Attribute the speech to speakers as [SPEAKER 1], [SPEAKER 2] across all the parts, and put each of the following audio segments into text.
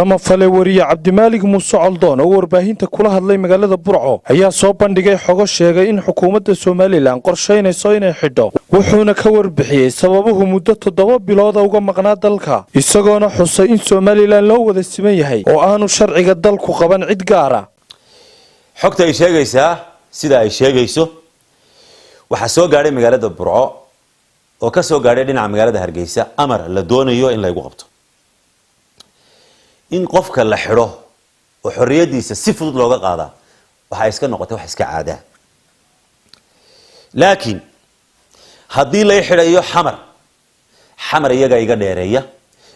[SPEAKER 1] samafale wariye Cabdimaalig Muuse Caldoon oo warbaahinta kula hadlay magaalada Burco ayaa soo bandhigay xogo sheegay in xukuumadda Soomaaliland qorsheynayso inay xidho wuxuuna ka warbixiyay sababuhu muddo 7 bilood uga maqnaa dalka isagoona xusay in Soomaaliland loo wada siman yahay oo aanu sharciga dalku qaban cid gaar ah
[SPEAKER 2] xogta ay sheegaysaa sida ay sheegayso waxa soo gaaray magaalada Burco oo ka soo gaaray dhinaca magaalada Hargeysa amar la doonayo in la igu qabto in qofka la xiro oo xorriyadiisa si fudud looga qaada waxa iska noqotay wax iska caada laakiin hadii la xirayo xamar iyaga iga dheereeya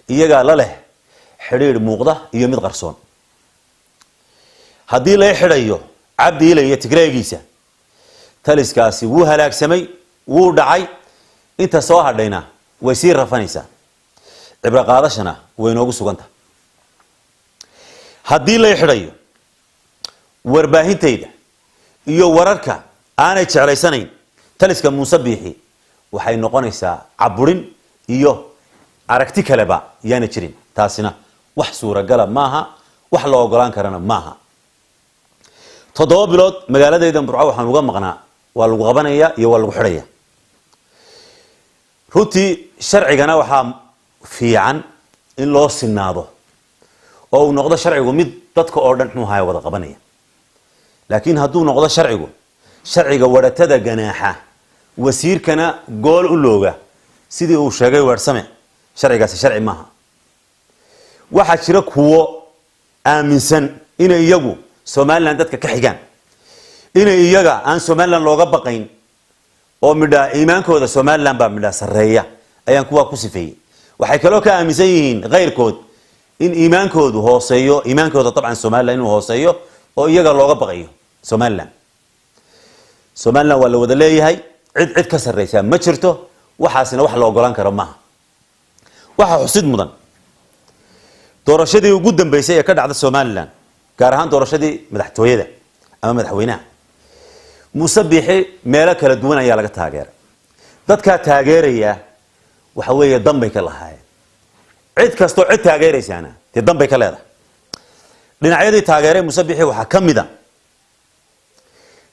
[SPEAKER 2] iyaga la leh xiriir muuqda iyo mid qarsoon hadii la xirayo Cabdi Ilay Tigreegiisa taliskaasi wuu halaagsamay wuu dhacay inta soo hadhayna way sii rafanaysaa cibra qaadashana way noogu suganta hadii la xirayo warbaahintayda iyo wararka aanay jeclaysanayn taliska Muuse Biixi waxay noqonaysaa caburin iyo aragti kaleba yaana jirin taasina wax suuragal maaha wax loo ogolaan karana maaha 7 bilood magaaladayda Burco waxaan uga maqnaa waa lagu qabanaya iyo waa lagu xiraya runtii sharcigana waxa fiican in loo sinaado oo noqdo sharcigu mid dadka oo dhan xun wada qabanaya laakiin haduu noqdo sharciga waratada ganaaxa wasiirkana gool u looga sidii uu sheegay warsame sharcigaasi sharci maaha waxa jira kuwo aaminsan in iyagu Soomaaliland dadka ka xigaan in iyaga aan Soomaaliland looga baqayn oo midha iimaankooda Soomaaliland ba midha sareeya ayaan kuwa ku sifeeyay waxay kale oo ka aaminsan yihiin qeyrkood in iimaankoodu hooseeyo iimaankooda tabcan Soomaaliland inuu hooseeyo oo iyaga looga baqayo Soomaaliland waa la wada leeyahay cid ka sareysa ma jirto waxaasina wax la ogolaan karo maaha waxa xusid mudan doorashadii ugu dambeysay ee ka dhacday Soomaaliland gaar ahaan doorashadii madaxtooyada ama madaxweynaha Muuse Biixi meelo kala duwan ayaa laga taageeray dadka taageeraya waxa weeye dambay ka lahaayeen cid kasto cid taageeraysana dambay ka leedahay dhinacyadii taageeray Muuse Biixi waxa kamida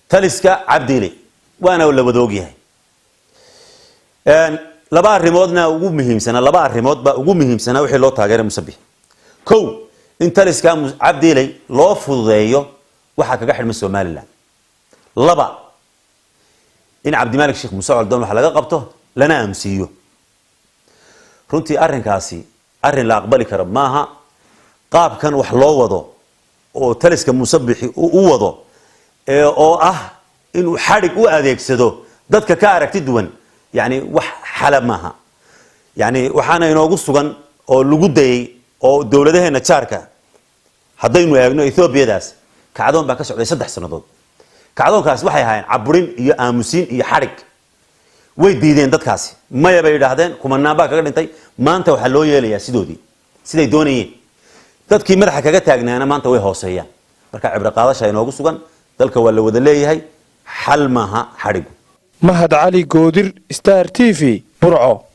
[SPEAKER 2] taliska Cabdi Ilay waana la wada ogyahay laba arrimoodna ugu muhiimsana wixii loo taageeray Muuse Biixi kow in taliska Cabdi Ilay loo fududeeyo waxa kaga xidhmay Soomaaliland laba in Cabdimaalig Sheekh Muuse Caldoon waxa laga qabto lana amsiyo runtii arrinkaasi arrin la aqbali karo maaha qaabkan wax loo wado oo taliska Muuse Biixi uu wado oo inuu xarig u adeegsado dadka ka aragti duwan yani wax xalab maaha yani waxaana inoogu sugan oo lagu dayay oo dawladaheena jaarka hadaynu eegno Ethiopiyadaas kacdoon baa ka socday 3 sanadood kacdoonkaas waxay ahaayeen caburin iyo aamusin iyo xarig way diideen dadkaasi maya bay yiraahdeen kumanaan baa kaga dhintay maanta waxa loo yeelayaa siday doonayeen dadkii madaxa kaga taagnaana maanta way hooseeyaan marka cibra qaadasha inoogu sugan dalka waa la wada leeyahay xal maaha xarigu
[SPEAKER 1] Mahad Cali Goodir Star TV Burco.